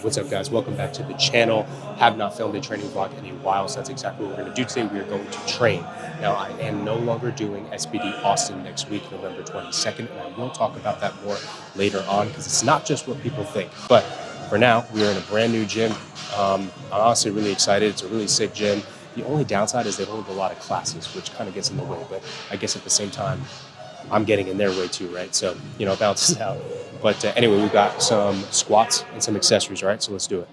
What's up, guys? Welcome back to the channel. Have not filmed a training vlog in a while, so that's exactly what we're going to do today. We are going to train. Now, I am no longer doing SBD Austin next week, November 22nd, and I will talk about that more later on because it's not just what people think. But for now, we are in a brand new gym. I'm honestly really excited. It's a really sick gym. The only downside is they hold a lot of classes, which kind of gets in the way. But I guess at the same time, I'm getting in their way too, right? So, you know, it balances out. But anyway, we've got some squats and some accessories, right? So let's do it.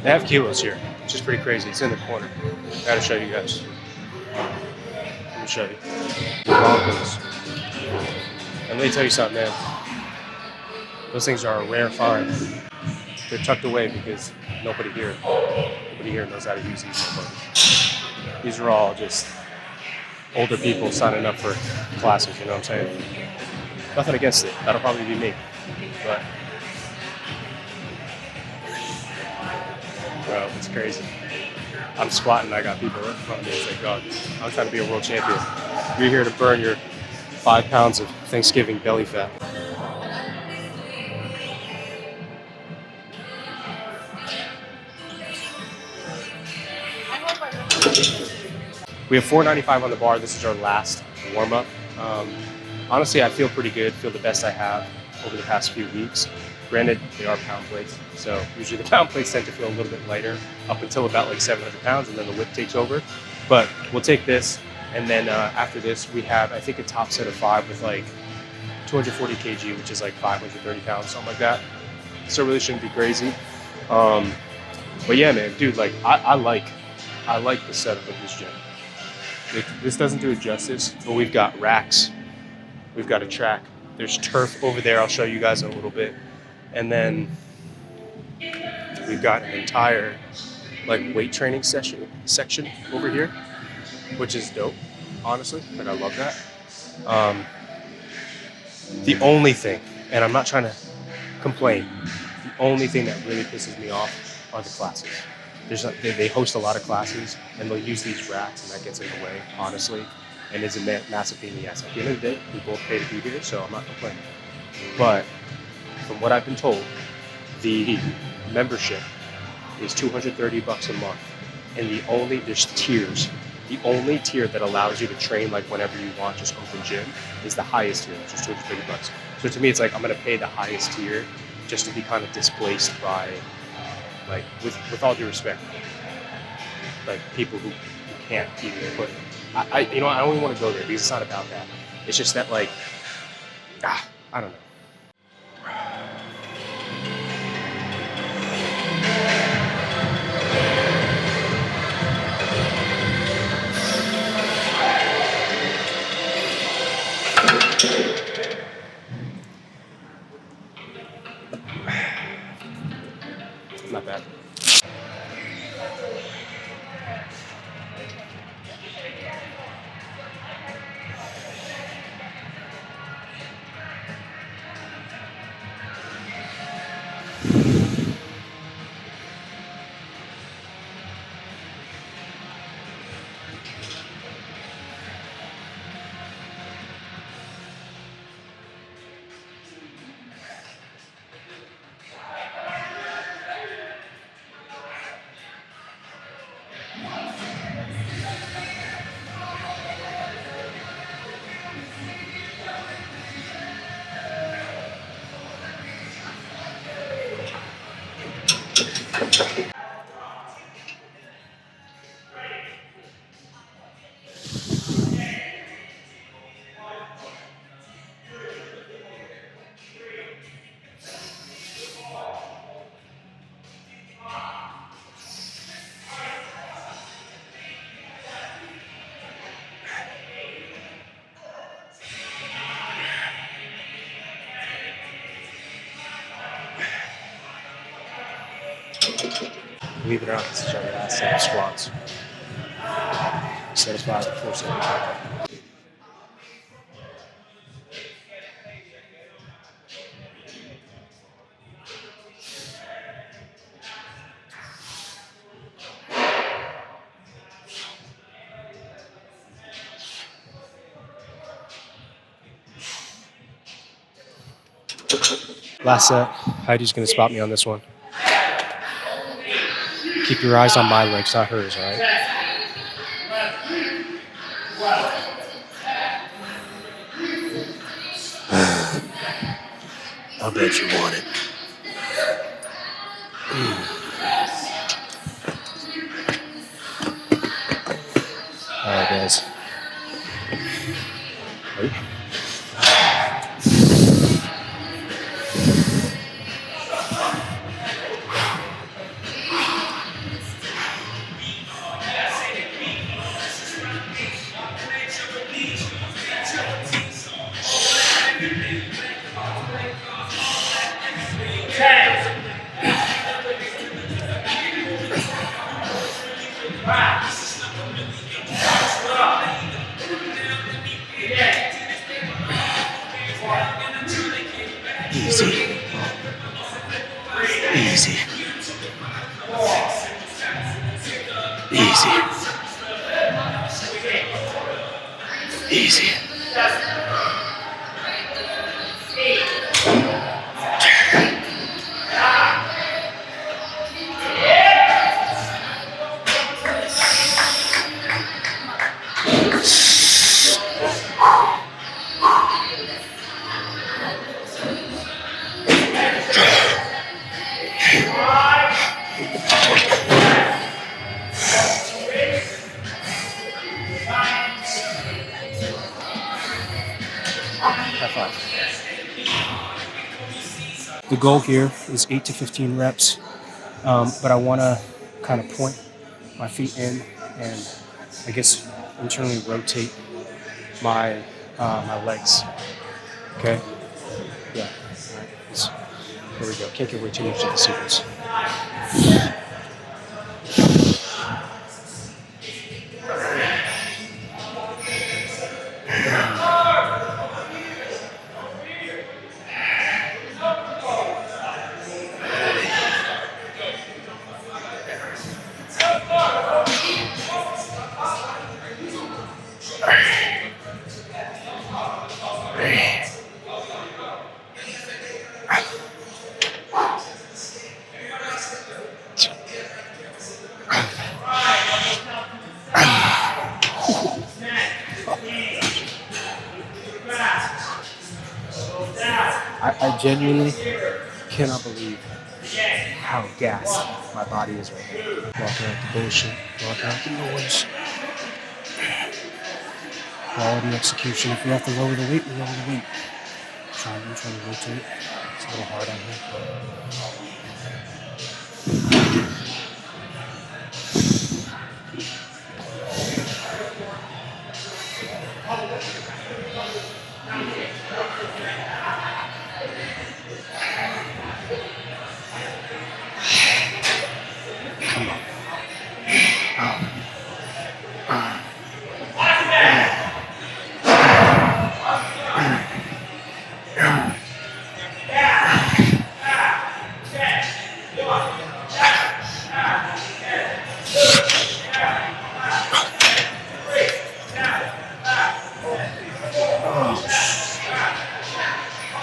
They have kilos here, which is pretty crazy. It's in the corner. I gotta show you guys. Let me show you. Broncos. And let me tell you something, man. Those things are a rare find. They're tucked away because nobody here knows how to use these motherfuckers. These are all just older people signing up for classes, you know what I'm saying? Nothing against it. That'll probably be me. But bro, it's crazy. I'm squatting, I got people right in front of me. It's like, God, I'm trying to be a world champion. You're here to burn your 5 pounds of Thanksgiving belly fat. We have 495 on the bar. This is our last warm-up. Honestly, I feel pretty good, feel the best I have over the past few weeks. Granted, they are pound plates, so usually the pound plates tend to feel a little bit lighter up until about like 700 pounds, and then the whip takes over. But we'll take this, and then after this, we have, I think, a top set of 5 with like 240 kg, which is like 530 pounds, something like that. So it really shouldn't be crazy. But yeah, man, dude, like I like the setup of this gym. This doesn't do it justice, but we've got racks, we've got a track, there's turf over there, I'll show you guys in a little bit, and then we've got an entire like weight training section over here, which is dope, honestly, like I love that. The only thing, and I'm not trying to complain, the only thing that really pisses me off are the classes. They host a lot of classes, and they'll use these racks, and that gets in the way, honestly, and it's a massive pain in the ass. At the end of the day, we both pay to be here, so I'm not complaining. But from what I've been told, the membership is $230 a month, and there's tiers. The only tier that allows you to train like whenever you want, just open gym, is the highest tier, which is $230. So to me, it's like I'm gonna pay the highest tier just to be kind of displaced by, like, with all due respect, like people who can't even put. I don't even want to go there because it's not about that. It's just that, like, I don't know. Not bad. Believe it or not, this is our last set of squats. Set of 5 to 475. Last set. Heidi's going to spot me on this one. Keep your eyes on my legs, not hers, all right? I'll bet you want it. All right, guys. Ready? Easy. Easy. Easy. Easy. High five. The goal here is 8 to 15 reps, but I want to kind of point my feet in and I guess internally rotate my my legs. Okay. Yeah. All right. Here we go. Can't give away too much of the secrets. I genuinely cannot believe how gassed my body is right now. Walking out the bullshit, walking out the noise. Quality execution. If we have to lower the weight, we lower the weight. I'm trying to rotate. It's a little hard on here.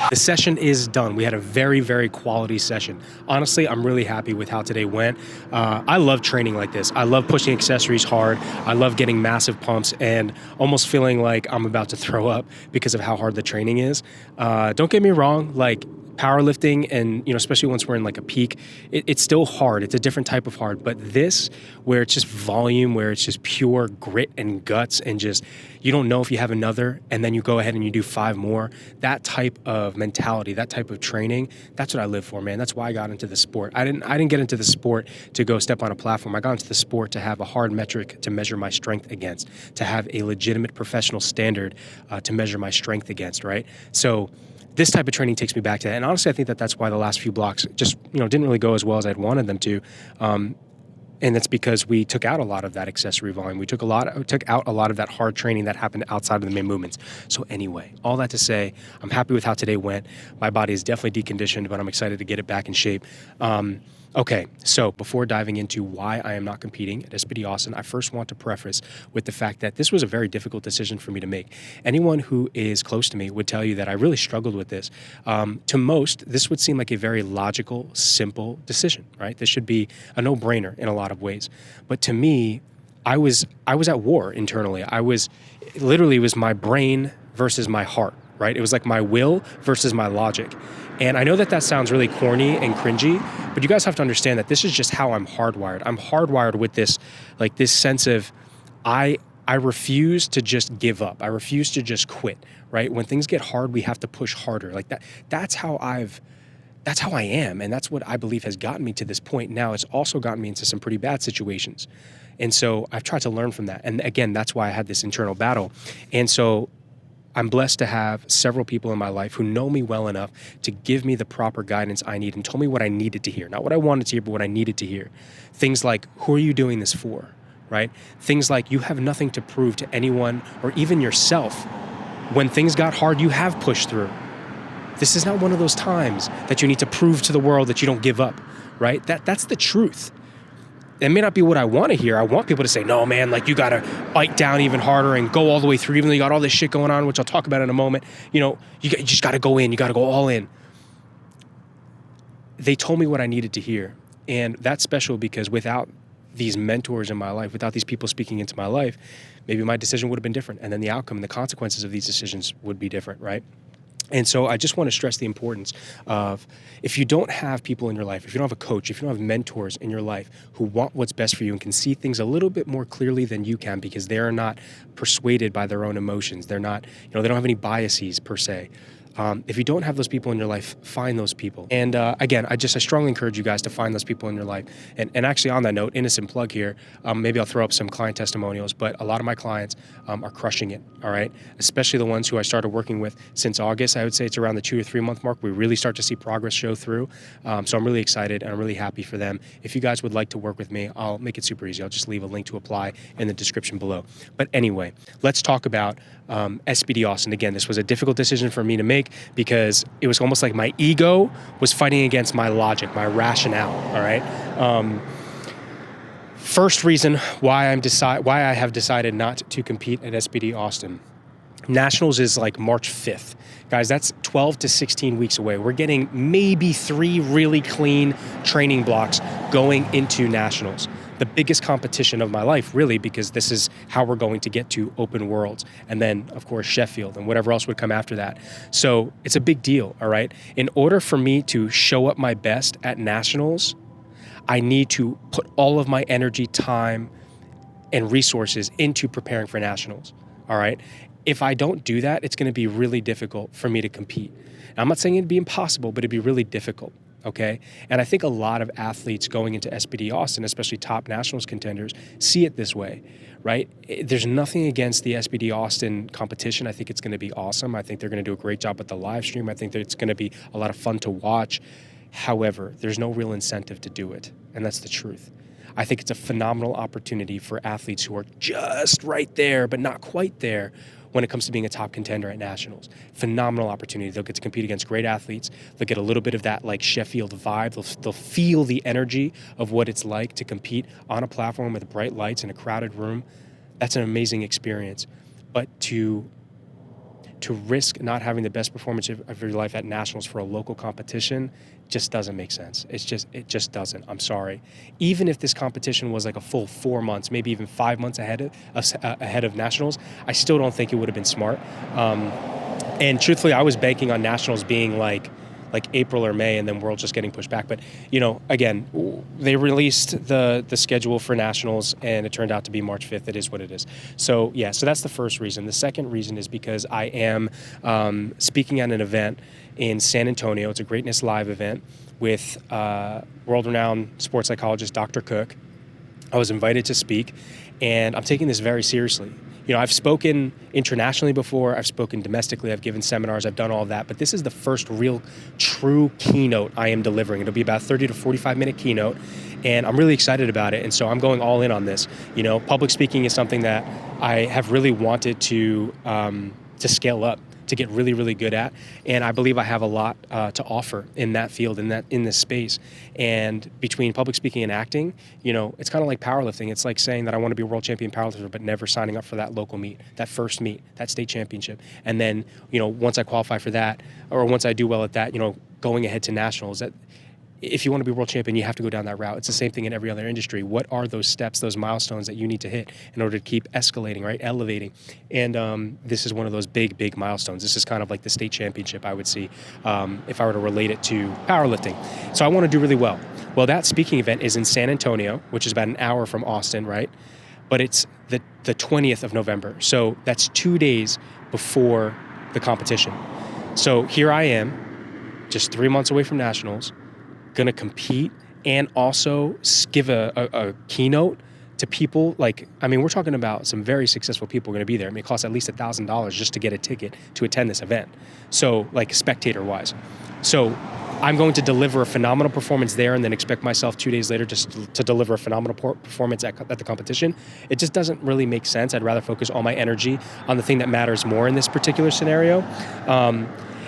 The session is done. We had a very, very quality session. Honestly, I'm really happy with how today went. I love training like this. I love pushing accessories hard. I love getting massive pumps and almost feeling like I'm about to throw up because of how hard the training is. Don't get me wrong, like powerlifting and, especially once we're in like a peak, it's still hard. It's a different type of hard. But this, where it's just volume, where it's just pure grit and guts and just, you don't know if you have another, and then you go ahead and you do 5 more. That type of mentality, that type of training, that's what I live for, man. That's why I got into the sport. I didn't get into the sport to go step on a platform. I got into the sport to have a hard metric to measure my strength against, to have a legitimate professional standard to measure my strength against, right? So this type of training takes me back to that. And honestly, I think that that's why the last few blocks just, didn't really go as well as I'd wanted them to. And that's because we took out a lot of that accessory volume. We took out a lot of that hard training that happened outside of the main movements. So anyway, all that to say, I'm happy with how today went. My body is definitely deconditioned, but I'm excited to get it back in shape. Okay, so before diving into why I am not competing at SBD Austin, I first want to preface with the fact that this was a very difficult decision for me to make. Anyone who is close to me would tell you that I really struggled with this. To most, this would seem like a very logical, simple decision, right? This should be a no-brainer in a lot of ways. But to me, I was at war internally. It was my brain versus my heart, right? It was like my will versus my logic. And I know that that sounds really corny and cringy, but you guys have to understand that this is just how I'm hardwired. I'm hardwired with this, like this sense of I refuse to just give up. I refuse to just quit, right? When things get hard, we have to push harder. Like that. That's how I am. And that's what I believe has gotten me to this point. Now it's also gotten me into some pretty bad situations. And so I've tried to learn from that. And again, that's why I had this internal battle. And so I'm blessed to have several people in my life who know me well enough to give me the proper guidance I need and told me what I needed to hear. Not what I wanted to hear, but what I needed to hear. Things like, who are you doing this for, right? Things like, you have nothing to prove to anyone or even yourself. When things got hard, you have pushed through. This is not one of those times that you need to prove to the world that you don't give up, right? That's the truth. It may not be what I want to hear. I want people to say, no, man, like you got to bite down even harder and go all the way through, even though you got all this shit going on, which I'll talk about in a moment. You just got to go in. You got to go all in. They told me what I needed to hear. And that's special because without these mentors in my life, without these people speaking into my life, maybe my decision would have been different. And then the outcome and the consequences of these decisions would be different, right? And so I just want to stress the importance of, if you don't have people in your life, if you don't have a coach, if you don't have mentors in your life who want what's best for you and can see things a little bit more clearly than you can because they are not persuaded by their own emotions. They're not, they don't have any biases per se. If you don't have those people in your life, find those people. And again, I strongly encourage you guys to find those people in your life. And actually on that note, innocent plug here, maybe I'll throw up some client testimonials, but a lot of my clients are crushing it, all right? Especially the ones who I started working with since August. I would say it's around the 2 or 3 month mark. We really start to see progress show through. So I'm really excited and I'm really happy for them. If you guys would like to work with me, I'll make it super easy. I'll just leave a link to apply in the description below. But anyway, let's talk about SBD Austin. Again, this was a difficult decision for me to make because it was almost like my ego was fighting against my logic, my rationale, all right? First reason why I have decided not to compete at SBD Austin. Nationals is like March 5th. Guys, that's 12 to 16 weeks away. We're getting maybe 3 really clean training blocks going into Nationals. The biggest competition of my life, really, because this is how we're going to get to Open Worlds. And then, of course, Sheffield and whatever else would come after that. So it's a big deal, all right? In order for me to show up my best at Nationals, I need to put all of my energy, time, and resources into preparing for Nationals, all right? If I don't do that, it's going to be really difficult for me to compete. Now, I'm not saying it'd be impossible, but it'd be really difficult. Okay. And I think a lot of athletes going into SBD Austin, especially top Nationals contenders, see it this way, right? There's nothing against the SBD Austin competition. I think it's going to be awesome. I think they're going to do a great job with the live stream. I think that it's going to be a lot of fun to watch. However, there's no real incentive to do it. And that's the truth. I think it's a phenomenal opportunity for athletes who are just right there, but not quite there, when it comes to being a top contender at Nationals. Phenomenal opportunity. They'll get to compete against great athletes. They'll get a little bit of that like Sheffield vibe. They'll feel the energy of what it's like to compete on a platform with bright lights in a crowded room. That's an amazing experience. But to risk not having the best performance of your life at Nationals for a local competition just doesn't make sense. It just doesn't. I'm sorry. Even if this competition was like a full 4 months, maybe even 5 months ahead of Nationals, I still don't think it would have been smart. And truthfully, I was banking on Nationals being like April or May, and then Worlds just getting pushed back. But again, they released the schedule for Nationals, and it turned out to be March 5th. It is what it is. So yeah, so that's the first reason. The second reason is because I am speaking at an event in San Antonio. It's a Greatness Live event with world-renowned sports psychologist Dr. Cook. I was invited to speak, and I'm taking this very seriously. I've spoken internationally before. I've spoken domestically. I've given seminars. I've done all of that. But this is the first real, true keynote I am delivering. It'll be about 30 to 45-minute keynote, and I'm really excited about it. And so I'm going all in on this. Public speaking is something that I have really wanted to scale up, to get really, really good at. And I believe I have a lot to offer in that field, in this space. And between public speaking and acting, it's kind of like powerlifting. It's like saying that I want to be a world champion powerlifter, but never signing up for that local meet, that first meet, that state championship. And then, once I qualify for that, or once I do well at that, going ahead to nationals. That if you want to be world champion, you have to go down that route. It's the same thing in every other industry. What are those steps, those milestones that you need to hit in order to keep escalating, right? Elevating. And this is one of those big, big milestones. This is kind of like the state championship, I would see, if I were to relate it to powerlifting. So I want to do really well. Well, that speaking event is in San Antonio, which is about an hour from Austin, right? But it's the 20th of November. So that's 2 days before the competition. So here I am, just 3 months away from nationals, going to compete and also give a keynote to people. We're talking about some very successful people going to be there. It costs at least $1,000 just to get a ticket to attend this event. So spectator wise. So I'm going to deliver a phenomenal performance there and then expect myself 2 days later just to deliver a phenomenal performance at the competition. It just doesn't really make sense. I'd rather focus all my energy on the thing that matters more in this particular scenario.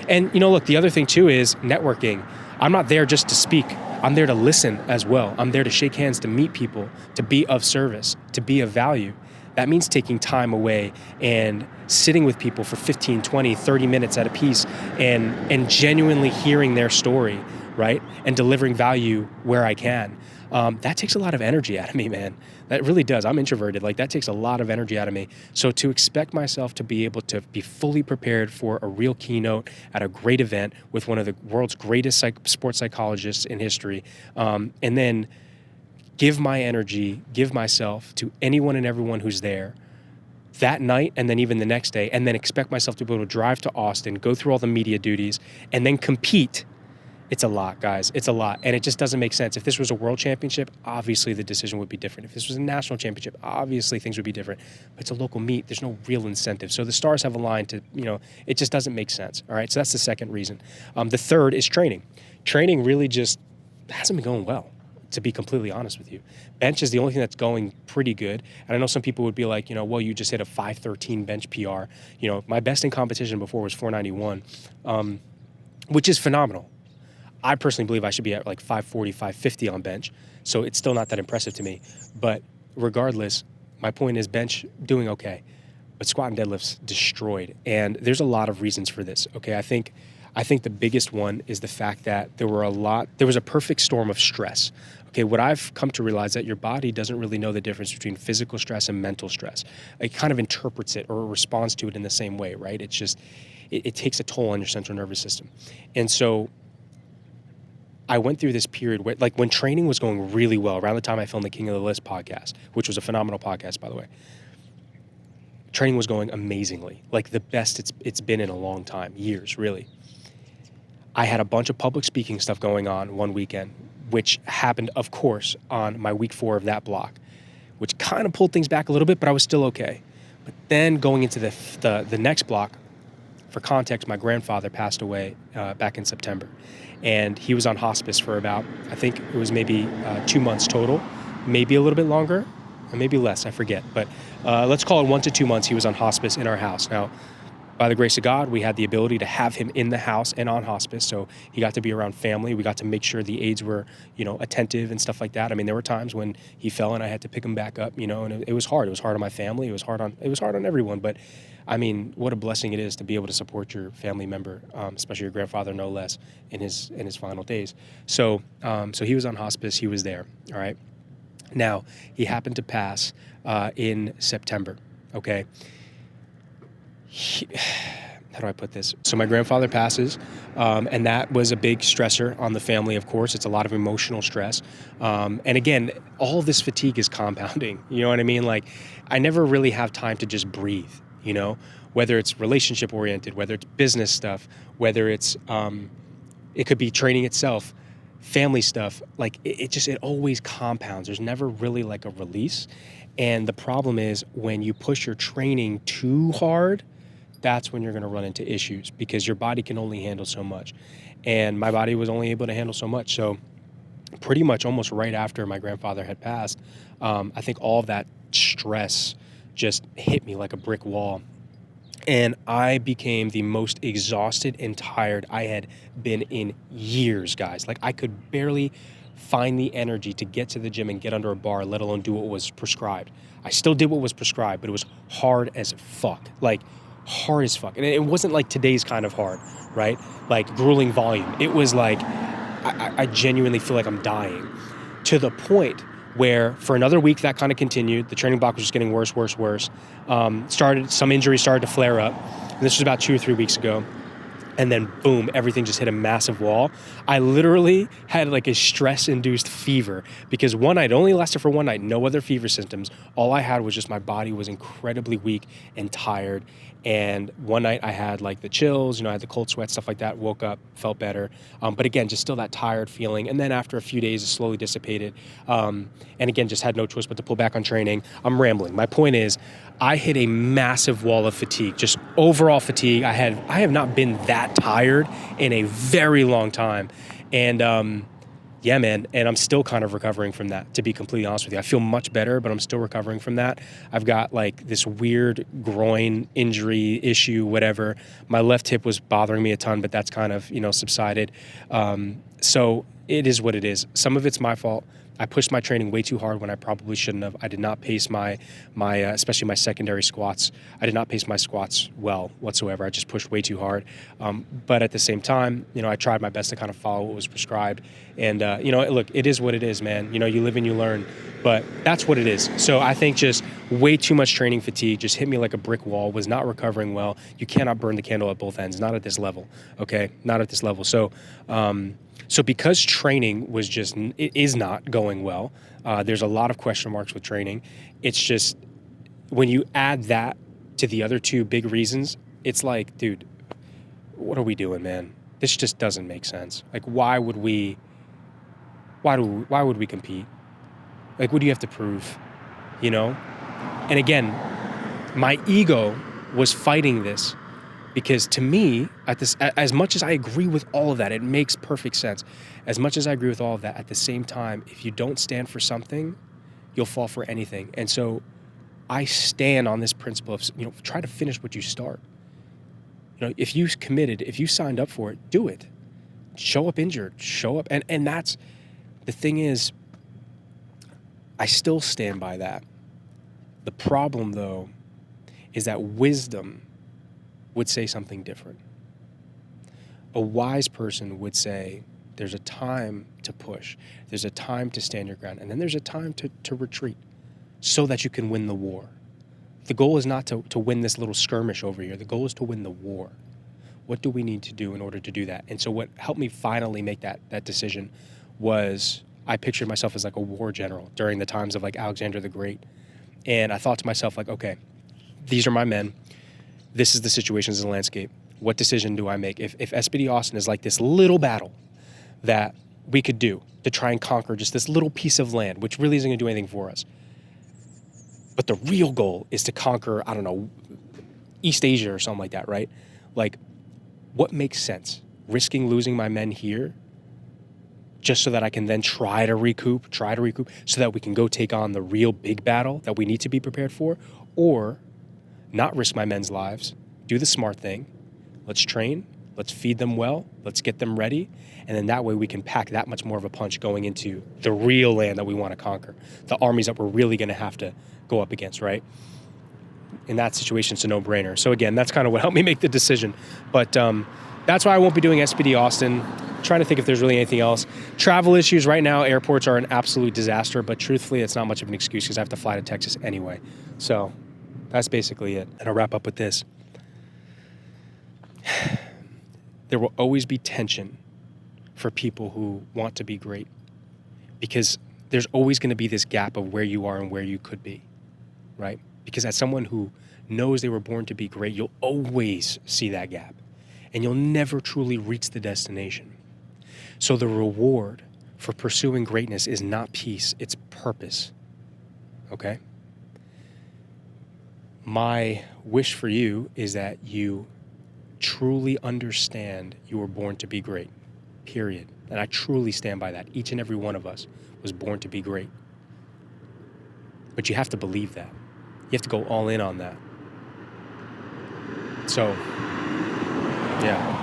And look, the other thing too is networking. I'm not there just to speak. I'm there to listen as well. I'm there to shake hands, to meet people, to be of service, to be of value. That means taking time away and sitting with people for 15, 20, 30 minutes at a piece and genuinely hearing their story, right? And delivering value where I can. That takes a lot of energy out of me, man. That really does. I'm introverted. That takes a lot of energy out of me. So to expect myself to be able to be fully prepared for a real keynote at a great event with one of the world's greatest sports psychologists in history, and then give my energy, give myself to anyone and everyone who's there that night and then even the next day, and then expect myself to be able to drive to Austin, go through all the media duties, and then compete. It's a lot, guys. It's a lot. And it just doesn't make sense. If this was a world championship, obviously the decision would be different. If this was a national championship, obviously things would be different. But it's a local meet. There's no real incentive. So the stars have aligned to, it just doesn't make sense. All right. So that's the second reason. The third is training. Training really just hasn't been going well, to be completely honest with you. Bench is the only thing that's going pretty good. And I know some people would be like, well, you just hit a 513 bench PR. My best in competition before was 491, which is phenomenal. I personally believe I should be at 540, 550 on bench. So it's still not that impressive to me. But regardless, my point is bench doing okay. But squat and deadlifts destroyed. And there's a lot of reasons for this. Okay, I think the biggest one is the fact that there was a perfect storm of stress. Okay, what I've come to realize that your body doesn't really know the difference between physical stress and mental stress. It kind of interprets it or responds to it in the same way, right? It's just, it takes a toll on your central nervous system. And so I went through this period where, when training was going really well, around the time I filmed the King of the List podcast, which was a phenomenal podcast, by the way, training was going amazingly, the best it's been in a long time, years, really. I had a bunch of public speaking stuff going on one weekend, which happened, of course, on my week 4 of that block, which kind of pulled things back a little bit, but I was still okay. But then going into the next block, for context, my grandfather passed away back in September. And he was on hospice for about, I think it was maybe 2 months total, maybe a little bit longer, or maybe less, I forget. But let's call it 1 to 2 months he was on hospice in our house. Now, by the grace of God, we had the ability to have him in the house and on hospice. So he got to be around family. We got to make sure the aides were, attentive and stuff like that. I mean, there were times when he fell and I had to pick him back up, and it was hard. It was hard on my family. It was hard on everyone. But I mean, what a blessing it is to be able to support your family member, especially your grandfather, no less, in his final days. So he was on hospice. He was there. All right. Now, he happened to pass in September. Okay. How do I put this? So my grandfather passes, and that was a big stressor on the family, of course. It's a lot of emotional stress. And again, all this fatigue is compounding. You know what I mean? I never really have time to just breathe, whether it's relationship oriented, whether it's business stuff, whether it's, it could be training itself, family stuff. It always compounds. There's never really a release. And the problem is when you push your training too hard, that's when you're going to run into issues because your body can only handle so much. And my body was only able to handle so much. So pretty much almost right after my grandfather had passed, I think all of that stress just hit me like a brick wall. And I became the most exhausted and tired I had been in years, guys. Like, I could barely find the energy to get to the gym and get under a bar, let alone do what was prescribed. I still did what was prescribed, but it was hard as fuck. Like, hard as fuck. And it wasn't like today's kind of hard, right? Like grueling volume. It was like, I genuinely feel like I'm dying, to the point where for another week that kind of continued. The training block was just getting worse, worse, worse. Some injuries started to flare up. And this was about 2 or 3 weeks ago. And then boom, everything just hit a massive wall. I literally had like a stress-induced fever because one night, it only lasted for one night, no other fever symptoms. All I had was just my body was incredibly weak and tired. And one night I had like the chills, I had the cold sweat, stuff like that, woke up, felt better. But again, just still that tired feeling. And then after a few days, it slowly dissipated. And again, just had no choice but to pull back on training. I'm rambling. My point is, I hit a massive wall of fatigue, just overall fatigue. I have not been that tired in a very long time. And yeah, man, and I'm still kind of recovering from that, to be completely honest with you. I feel much better, but I'm still recovering from that. I've got like this weird groin injury issue, whatever. My left hip was bothering me a ton, but that's kind of, subsided. So it is what it is. Some of it's my fault. I pushed my training way too hard when I probably shouldn't have. I did not pace my especially my secondary squats. I did not pace my squats well whatsoever. I just pushed way too hard. But at the same time, I tried my best to kind of follow what was prescribed. And, look, it is what it is, man. You live and you learn. But that's what it is. So I think just way too much training fatigue just hit me like a brick wall, was not recovering well. You cannot burn the candle at both ends, not at this level, okay? Not at this level. So because training it is not going well, there's a lot of question marks with training. It's just, when you add that to the other two big reasons, it's like, dude, what are we doing, man? This just doesn't make sense. Like, why would we compete? Like, what do you have to prove, And again, my ego was fighting this. Because to me, as much as I agree with all of that, it makes perfect sense. As much as I agree with all of that, at the same time, if you don't stand for something, you'll fall for anything. And so I stand on this principle of, try to finish what you start. If you committed, if you signed up for it, do it. Show up injured, show up. And that's, the thing is, I still stand by that. The problem, though, is that wisdom would say something different. A wise person would say, there's a time to push, there's a time to stand your ground, and then there's a time to retreat so that you can win the war. The goal is not to win this little skirmish over here. The goal is to win the war. What do we need to do in order to do that? And so what helped me finally make that decision was, I pictured myself as like a war general during the times of like Alexander the Great. And I thought to myself, like, okay, these are my men. This is the situation, this is the landscape. What decision do I make? If SBD Austin is like this little battle that we could do to try and conquer just this little piece of land, which really isn't gonna do anything for us. But the real goal is to conquer, I don't know, East Asia or something like that, right? Like, what makes sense? Risking losing my men here just so that I can then try to recoup so that we can go take on the real big battle that we need to be prepared for? Or not risk my men's lives, do the smart thing. Let's train, let's feed them well, let's get them ready, and then that way we can pack that much more of a punch going into the real land that we want to conquer, the armies that we're really going to have to go up against, right? In that situation, it's a no-brainer. So again, that's kind of what helped me make the decision. But that's why I won't be doing SBD Austin. Trying to think if there's really anything else. Travel issues right now, airports are an absolute disaster, but truthfully, it's not much of an excuse because I have to fly to Texas anyway. So that's basically it. And I'll wrap up with this. There will always be tension for people who want to be great, because there's always going to be this gap of where you are and where you could be, right? Because as someone who knows they were born to be great, you'll always see that gap, and you'll never truly reach the destination. So the reward for pursuing greatness is not peace, it's purpose, okay? My wish for you is that you truly understand you were born to be great, period. And I truly stand by that. Each and every one of us was born to be great. But you have to believe that. You have to go all in on that. So, yeah.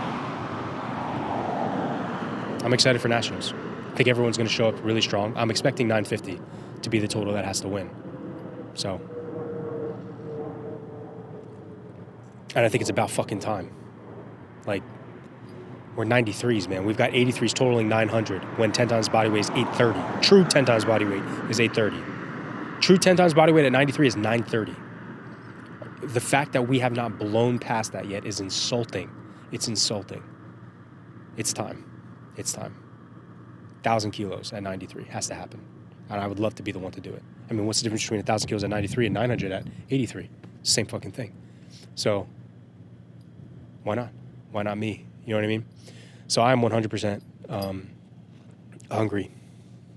I'm excited for nationals. I think everyone's going to show up really strong. I'm expecting 950 to be the total that has to win. So, and I think it's about fucking time. Like, we're 93s, man. We've got 83s totaling 900 when 10 times body weight is 830. True 10 times body weight is 830. True 10 times body weight at 93 is 930. The fact that we have not blown past that yet is insulting. It's insulting. It's time. It's time. 1,000 kilos at 93 has to happen. And I would love to be the one to do it. I mean, what's the difference between 1,000 kilos at 93 and 900 at 83? Same fucking thing. So, why not? Why not me? You know what I mean? So I'm 100% hungry.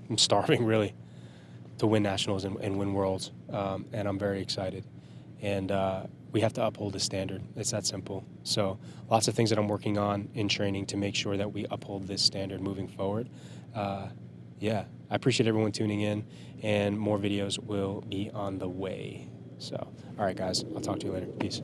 I'm starving, really, to win nationals and win worlds. And I'm very excited. And we have to uphold the standard. It's that simple. So lots of things that I'm working on in training to make sure that we uphold this standard moving forward. Yeah, I appreciate everyone tuning in, and more videos will be on the way. So, all right, guys, I'll talk to you later. Peace.